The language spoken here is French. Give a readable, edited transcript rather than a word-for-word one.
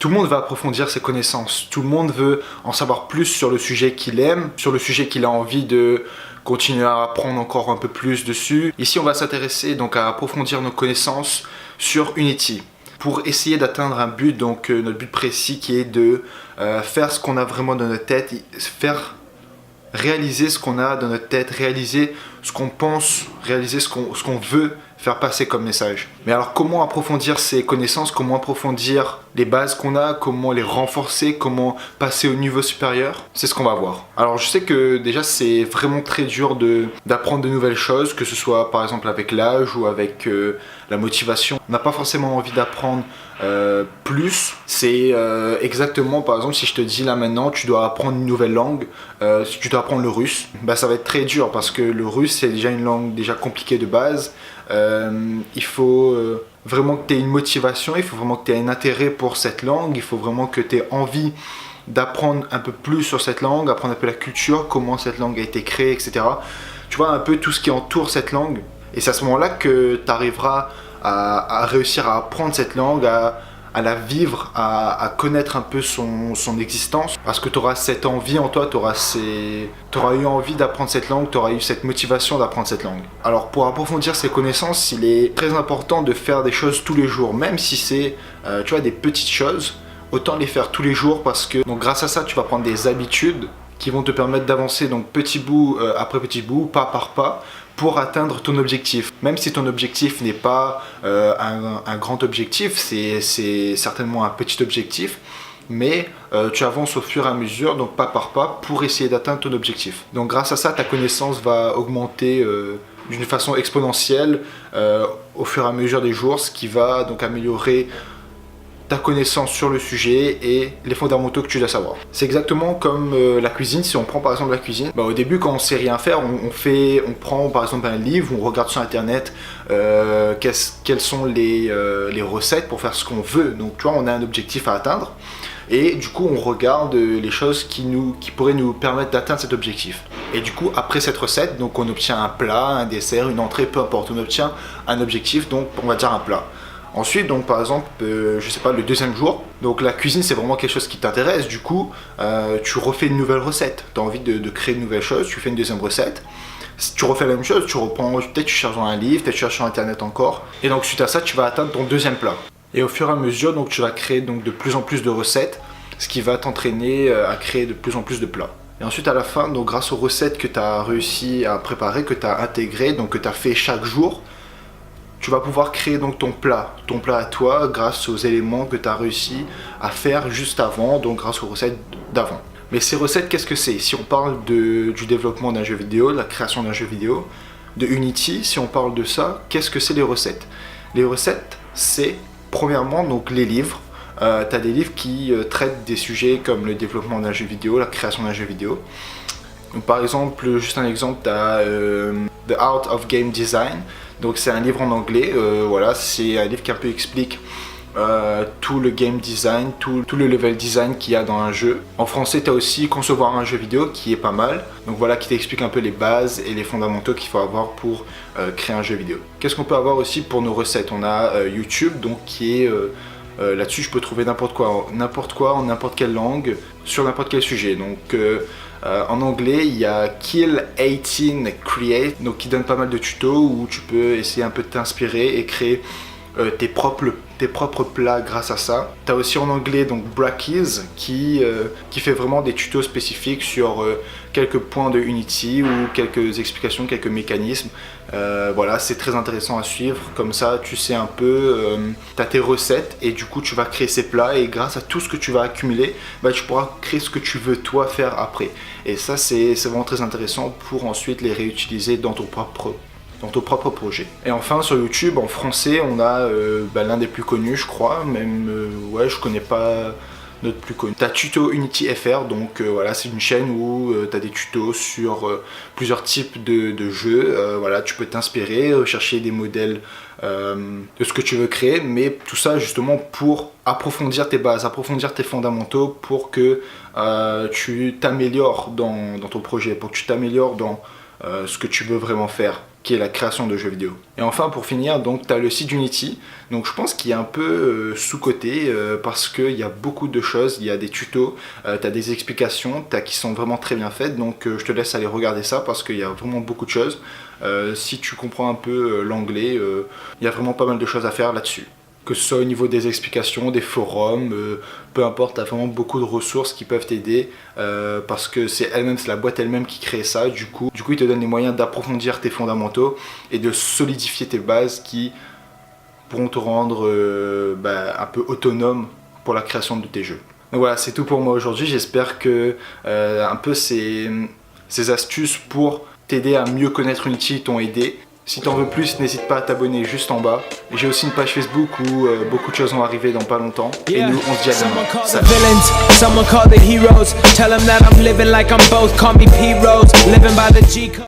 Tout le monde va approfondir ses connaissances. Tout le monde veut en savoir plus sur le sujet qu'il aime, sur le sujet qu'il a envie de continuer à apprendre encore un peu plus dessus. Ici, on va s'intéresser donc à approfondir nos connaissances sur Unity pour essayer d'atteindre un but, donc notre but précis qui est de faire ce qu'on a vraiment dans notre tête, faire réaliser ce qu'on a dans notre tête, réaliser ce qu'on pense, réaliser ce qu'on veut faire passer comme message. Mais alors comment approfondir ces connaissances, comment approfondir les bases qu'on a, comment les renforcer, comment passer au niveau supérieur, c'est ce qu'on va voir. Alors je sais que déjà c'est vraiment très dur d'apprendre de nouvelles choses, que ce soit par exemple avec l'âge ou avec la motivation. On n'a pas forcément envie d'apprendre plus. C'est exactement, par exemple, si je te dis là maintenant tu dois apprendre une nouvelle langue, si tu dois apprendre le russe, bah ça va être très dur parce que le russe c'est déjà une langue déjà compliquée de base. Il faut vraiment que tu aies une motivation, il faut vraiment que tu aies un intérêt pour cette langue, il faut vraiment que tu aies envie d'apprendre un peu plus sur cette langue, apprendre un peu la culture, comment cette langue a été créée, etc. Tu vois un peu tout ce qui entoure cette langue, et c'est à ce moment-là que tu arriveras à réussir à apprendre cette langue, à la vivre, à connaître un peu son existence, parce que tu auras cette envie en toi, tu auras eu envie d'apprendre cette langue, tu auras eu cette motivation d'apprendre cette langue. Alors pour approfondir ces connaissances, il est très important de faire des choses tous les jours, même si c'est tu vois, des petites choses, autant les faire tous les jours, parce que donc, grâce à ça tu vas prendre des habitudes qui vont te permettre d'avancer donc petit bout après petit bout, pas par pas, pour atteindre ton objectif. Même si ton objectif n'est pas un grand objectif, c'est certainement un petit objectif, mais tu avances au fur et à mesure, donc pas par pas, pour essayer d'atteindre ton objectif. Donc grâce à ça, ta connaissance va augmenter d'une façon exponentielle au fur et à mesure des jours, ce qui va donc améliorer ta connaissance sur le sujet et les fondamentaux que tu dois savoir. C'est exactement comme la cuisine. Si on prend par exemple la cuisine, au début quand on sait rien faire, on prend par exemple un livre, on regarde sur internet quelles sont les recettes pour faire ce qu'on veut. Donc tu vois, on a un objectif à atteindre et du coup on regarde les choses qui pourraient nous permettre d'atteindre cet objectif. Et du coup après cette recette, donc on obtient un plat, un dessert, une entrée, peu importe, on obtient un objectif, donc on va dire un plat. Ensuite, donc par exemple, je sais pas, le deuxième jour, donc la cuisine c'est vraiment quelque chose qui t'intéresse, du coup tu refais une nouvelle recette, tu as envie de créer une nouvelle chose, tu fais une deuxième recette, si tu refais la même chose, tu reprends, peut-être tu cherches dans un livre, peut-être tu cherches sur internet encore, et donc suite à ça tu vas atteindre ton deuxième plat. Et au fur et à mesure, donc tu vas créer donc de plus en plus de recettes, ce qui va t'entraîner à créer de plus en plus de plats. Et ensuite à la fin, donc grâce aux recettes que tu as réussi à préparer, que tu as intégrées, donc que tu as fait chaque jour, tu vas pouvoir créer donc ton plat à toi grâce aux éléments que tu as réussi à faire juste avant, donc grâce aux recettes d'avant. Mais ces recettes, qu'est-ce que c'est? Si on parle du développement d'un jeu vidéo, de la création d'un jeu vidéo, de Unity, si on parle de ça, qu'est-ce que c'est les recettes? Les recettes, c'est premièrement donc les livres. Tu as des livres qui traitent des sujets comme le développement d'un jeu vidéo, la création d'un jeu vidéo. Donc, par exemple, juste un exemple, tu as The Art of Game Design. Donc c'est un livre en anglais, voilà, c'est un livre qui un peu explique tout le game design, tout le level design qu'il y a dans un jeu. En français, tu as aussi Concevoir un jeu vidéo qui est pas mal. Donc voilà, qui t'explique un peu les bases et les fondamentaux qu'il faut avoir pour créer un jeu vidéo. Qu'est-ce qu'on peut avoir aussi pour nos recettes? On a YouTube, donc qui est là-dessus, je peux trouver n'importe quoi en n'importe quelle langue, sur n'importe quel sujet. Donc en anglais, il y a Kill 18 Create, donc qui donne pas mal de tutos où tu peux essayer un peu de t'inspirer et créer tes propres plats grâce à ça. Tu as aussi en anglais donc Brackeys qui fait vraiment des tutos spécifiques sur quelques points de Unity ou quelques explications, quelques mécanismes. Voilà, c'est très intéressant à suivre, comme ça tu sais un peu, tu as tes recettes et du coup tu vas créer ces plats et grâce à tout ce que tu vas accumuler, tu pourras créer ce que tu veux toi faire après. Et ça c'est vraiment très intéressant pour ensuite les réutiliser dans ton propre projet. Et enfin sur YouTube en français on a l'un des plus connus je crois, même ouais je connais pas notre plus connu. T'as Tuto Unity FR, donc voilà, c'est une chaîne où tu as des tutos sur plusieurs types de jeux. Voilà, tu peux t'inspirer, chercher des modèles de ce que tu veux créer, mais tout ça justement pour approfondir tes bases, approfondir tes fondamentaux pour que tu t'améliores dans ton projet, pour que tu t'améliores dans ce que tu veux vraiment faire. qui est la création de jeux vidéo. Et enfin pour finir, donc tu as le site Unity, donc je pense qu'il est un peu sous-coté parce qu'il y a beaucoup de choses, il y a des tutos, tu as des explications qui sont vraiment très bien faites, donc je te laisse aller regarder ça parce qu'il y a vraiment beaucoup de choses. Si tu comprends un peu l'anglais, il y a vraiment pas mal de choses à faire là-dessus. Que ce soit au niveau des explications, des forums, peu importe, tu as vraiment beaucoup de ressources qui peuvent t'aider parce que c'est la boîte elle-même qui crée ça. Du coup, il te donne les moyens d'approfondir tes fondamentaux et de solidifier tes bases qui pourront te rendre un peu autonome pour la création de tes jeux. Donc voilà, c'est tout pour moi aujourd'hui. J'espère que un peu ces astuces pour t'aider à mieux connaître Unity t'ont aidé. Si t'en veux plus, n'hésite pas à t'abonner juste en bas. J'ai aussi une page Facebook où beaucoup de choses vont arriver dans pas longtemps. Et nous, on se dit à demain. Salut.